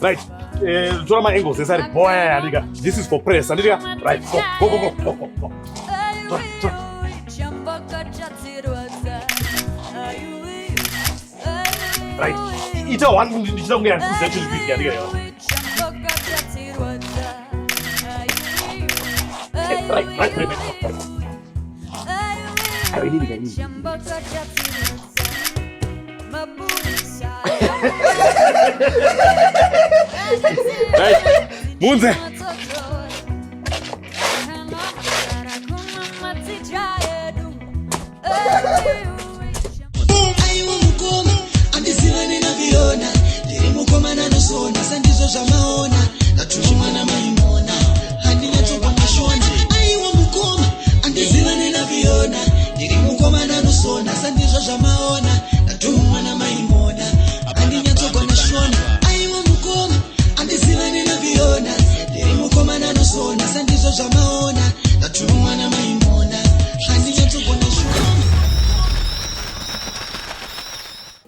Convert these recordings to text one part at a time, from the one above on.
Right. My angles. Boy, this is for press. Right. Go. Right. It's a one. It's not going to be right. I really need it. Right. Munze.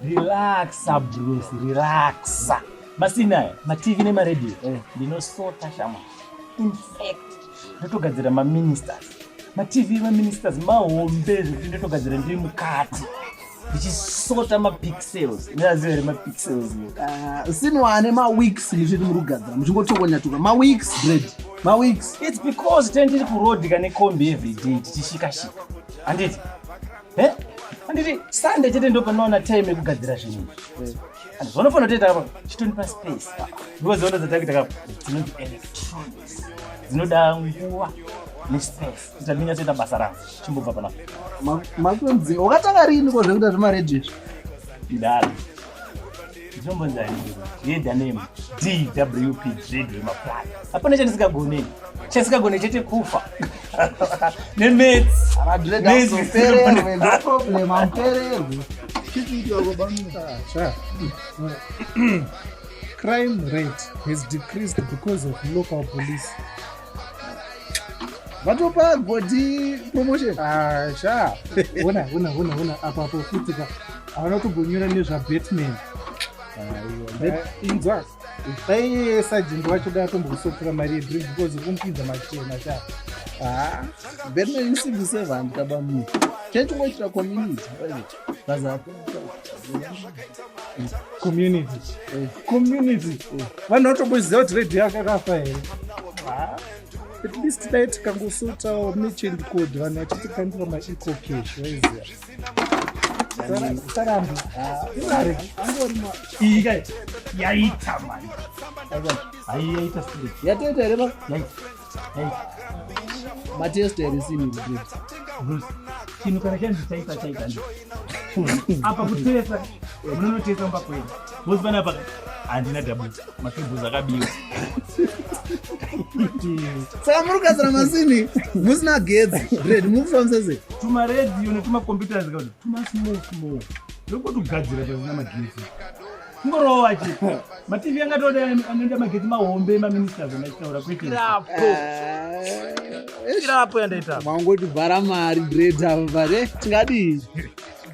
Relaxa, Bruce, relaxa. Masina, ma TV ne ma radio. Dino sota shama. In fact, ndotogadzira ma ministers. Ma TV ma ministers ma hombe ndotogadzira ndi mukati. Ndichisota ma pixels. Ndazere ma pixels. Sinwane ma weeks ndizviti murugadzira. Muchingotokonya tuka ma weeks bread. Ma weeks. It's because tendiri ku road kane kombi every day tichishika. Anditi. Anditi Sunday chete ndo panoona time yekugadzira zvinhu. Zvonofanira kuita apa chitonipa space. Because zvono dzatakita apa dzinonzi electronics. Dzinoda nguva nespace. Titaminya toita basa rangu. Chimbobva panapa. Makunzi wakatanga rini kozvekuita zvemaredio? Ndari. Ndinombonzani. Yedha name DWP Radio Maplan. Apana chandisingagone. Chandisingagone chete kufa. Nemets. Madreda sofere, no problem, ampere. Crime rate has decreased because of local police. Vatopa body promotion. Sha. Una apapo futika. Avanotobonyura nezvaBatman. Inzwa. Sai sergeant wacho da tombosopura mari yedrink because kumpinza machena sha. Batman is 7 kabamu. Change ngoita community. Community. Vanotoboziva kuti radio yakakafa here. At least night kangosota merchant code vanhu vachitikandiwa ma-eco cash waiziva. Sarambi. Iga yaita mani. Yaita straight. Yateta here ba? Yaita. Matest here sini ndiri. Bruce. Chino kana chanzi chaita. Apa kutesa. Munotesa mbakwenda. Bosi bana paka. Andina double. Makibuza akabiwa. Saka murugadzira masini musina gedzi bread mufambisa sei? Tuma radio netuma computers kuti tuma small. Ndokutogadzira zvina magetsi. Ngorowa chete. Ma TV angatoda anoenda magetsi mahombe ma ministers anachitaura kuti irapo yandaita. Mangoti bhara mari bread apa bare tingadi.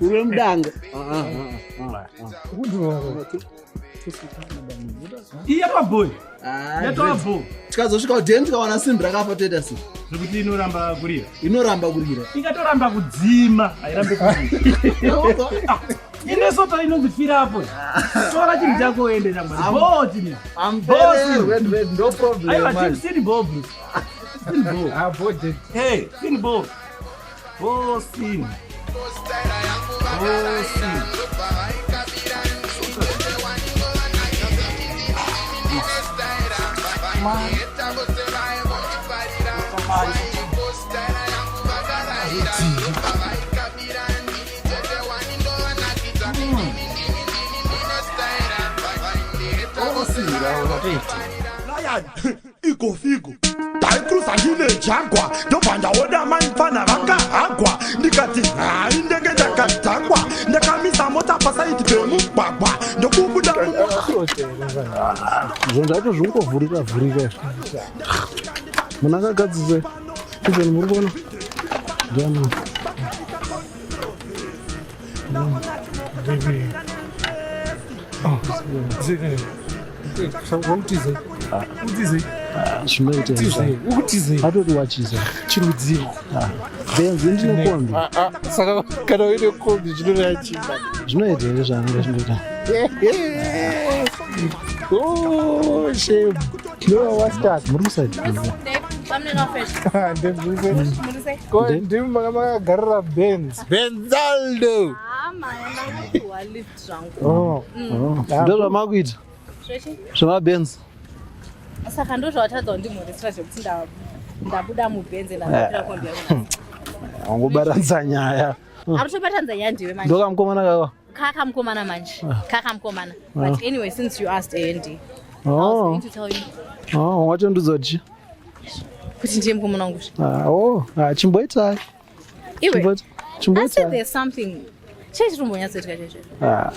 Uri mudanga. Iya paboy. Yato abo. Tikazosvika kudeni tikawana simbi rakafa toita sei? Zvekuti inoramba kurira. Inoramba kurira. Ingatoramba kudzima, airambe kurira. Inesota inozifira hapo. Tora chinhu chako uende changwa. Boti. Red, no problem. Aiwa sini bob. Sini bob. Budget. Hey, sini bob. Sini. Figo. Taikruza ngine jangwa. Ndopanda oda manfana vakahagwa. Ndikati ndenge ndakatangwa. Ndakamisa mota pasaiti pemugwagwa. Ndokubuda zvacho zvingovhurika munhu akagadzise izveni muri kuona Baby. Oh, Zeke. What is it? What is it? Zvinoita atoti wachiza chirudziro benzi ndine kombi saka kana uine kombi chinoita chimba zvinoita here zvanga zvinoita shame no wastart muri kusaidii ndimi makagarira benzaldo ndo zvamakuita zvemabenzi saka ndo zvawatadza kundimhoresera zvekuti ndabuda mubhenzi ndakapira kombi wangobatanidza nyaya aritobatanidza nyaya ndiwe manje ndokamukomana kakwa kakamukomana manje kakamukomana but anyway since you asked and I was going to tell you wachondudza chi kuti ndiye mukomana wangu chimboitai iwe I said there's something chechitombonyatsoitika cheche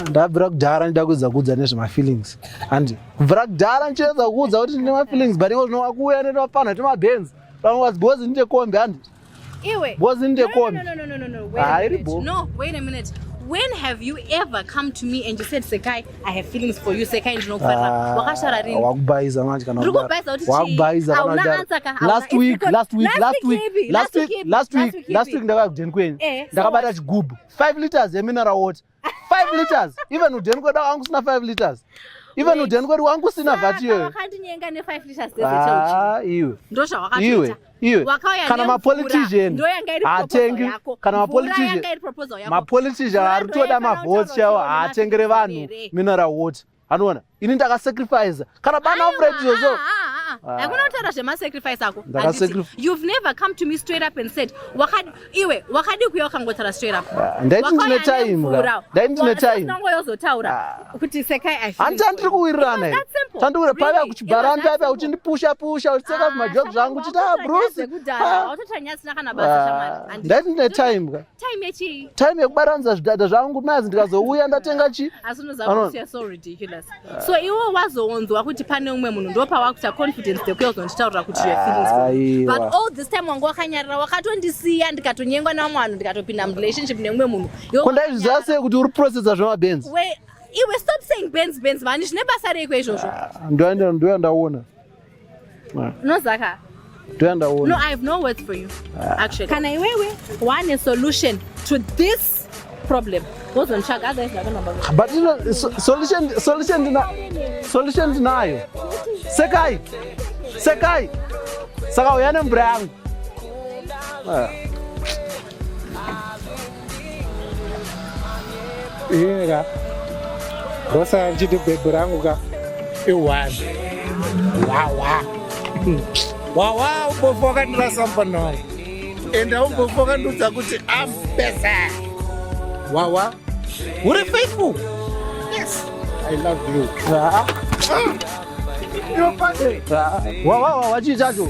ndabvira kudhara ndida kudza nezvemafeelings and kubvira kudhara ndichiedza kuudza kuti ndine mafeelings but iwo zvino wakuuya netopanha temabenzi pamwe wazibhozi ndite kombi handi iwe bozi ndite kombi wait a minute when have you ever come to me and you said Sekai I have feelings for you Sekai ndinokufarira wakashara rini wakubayiza manje kana ndikubayiza kuti wakubayiza kana last week ndakakudeni kwenyu ndakabata chigubhu 5 liters yemineral water 5 liters even udheni kwedu wangu sina 5 liters even udheni kwedu wangu sina vati iyoyo wakandinyenga ne5 liters dzezechauchi iwe ndo zvawakatoita iwe kana mapolitician hatengi kana mapolitician ari kutoda mavhoti chaiwo haatengere vanhu mineral water anoona ini ndakasacrifice kana bana afraid izvozvo hakuna kutaura zvemasacrifice ako you've never come to me straight up and said wakadi kuya ukangotaura straight up ndaiti ndine time nangoyozotaura kuti Sekai handitandiri kuwirirana tandikuira pavya kuchibarani pavya uchindipusha uchitseka zvimajok zvangu uchiti bruce ndaiti ndine time time yekubatanidza zvidhadha zvangu mazi ndikazouya ndatenga chi so iwo wazoonzwa kuti pane umwe munhu ndopawakuta confidence dekuyozonditaurira kuti your feelings but all this time wanga wakanyarira wakatondisiya ndikatonyengwa namwe vanhu ndikatopinda murelationship neumwe munhu kondaizviziva sei kuti uri processa zvemabenzi iwe stop saying benz mani zvine basa reiko izvozvo ndoyandaona nozaka no I have no words for you actually kana iwewe one solution to this problem wozonitsvaga otherwise ndakanamba but solution ndinayo Sekai saka uya nemvura yangu iyeka rosa nchiti bhebhi rangu ka i1 wawa umbofu wakandirasamba nawo ende umbofu wakandudza kuti ambesa wawa uri faithful yes I love you wachii chacho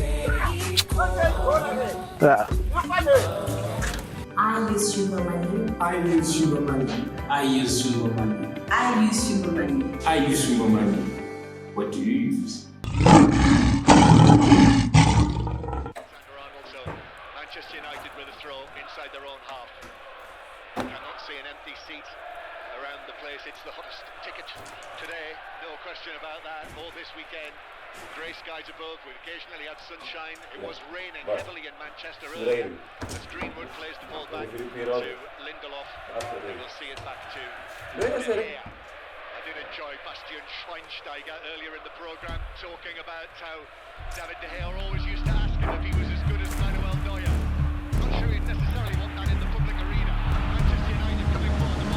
I use sugar money. I use sugar money. I use sugar money. I use sugar money. I use sugar money. What do you use? Manchester United with a throw inside their own half. Cannot see an empty seat around the place. It's the hottest ticket today, no question about that. All this weekend, grey skies above. We've occasionally had sunshine. It was raining heavily in Manchester earlier. As Greenwood plays the ball back to Lindelof, we will see it back to De Gea. I did enjoy Bastian Schweinsteiger earlier in the programme talking about how David De Gea always used to ask him if he was as good as Manuel Neuer. Not sure he'd necessarily want that in the public arena. Manchester United coming forward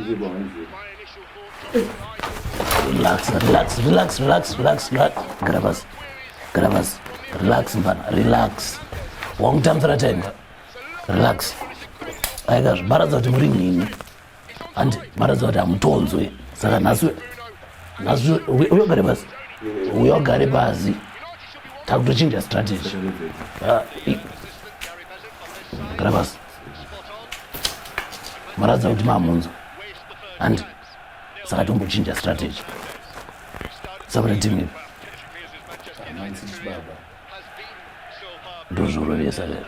the ball. Relax. Relax, man. Relax. One time for a time. Relax. I got Baraza to bring in. And Baraza to Amtonzo. Saka Nasu. We all got a bazi. Talk to change a strategy. Gravas. Baraza to Mamunzo. And Saka to change a strategy. Somebody tell me. ndozvorovesa lero.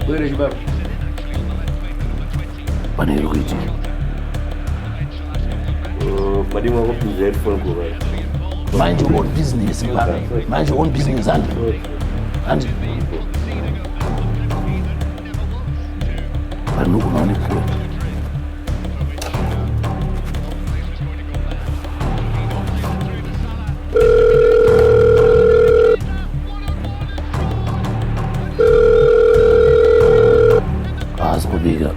Bwere chibaba. Pane iri kuitika. Madimo wako busy headphone kuva. Mind your own business, man. Mind your own business, and panogona point. Kubika.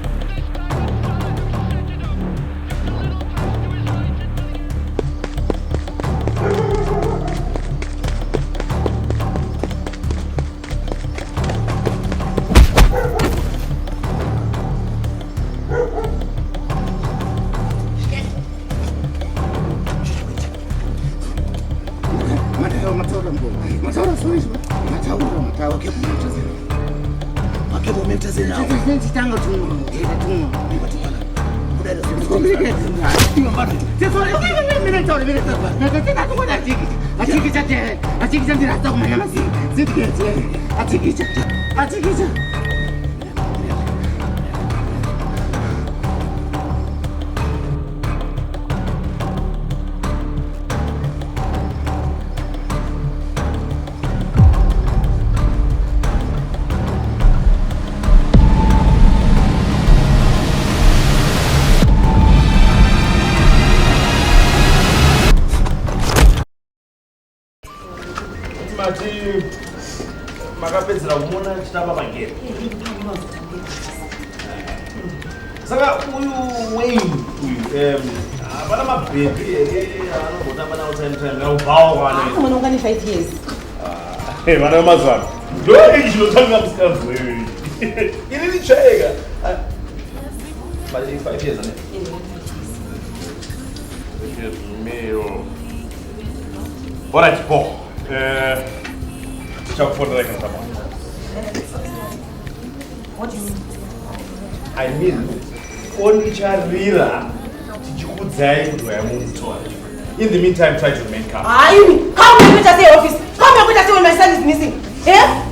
Makapedzera kumona chitamba magere. Saka uyu Wayne apana mabhebhi anogotamba nawo time naubhawa kwana. Mwana ungani 5 years. Vana mazana. Ndo ichi chinotanga musikazwewe. Ini nicheka. But 5 years ane. Yes, meu. Bora tipo. What do you mean? I mean, only Charira. In the meantime, try to make up. How am I going to say office? How am I going to say when my son is missing? Yeah?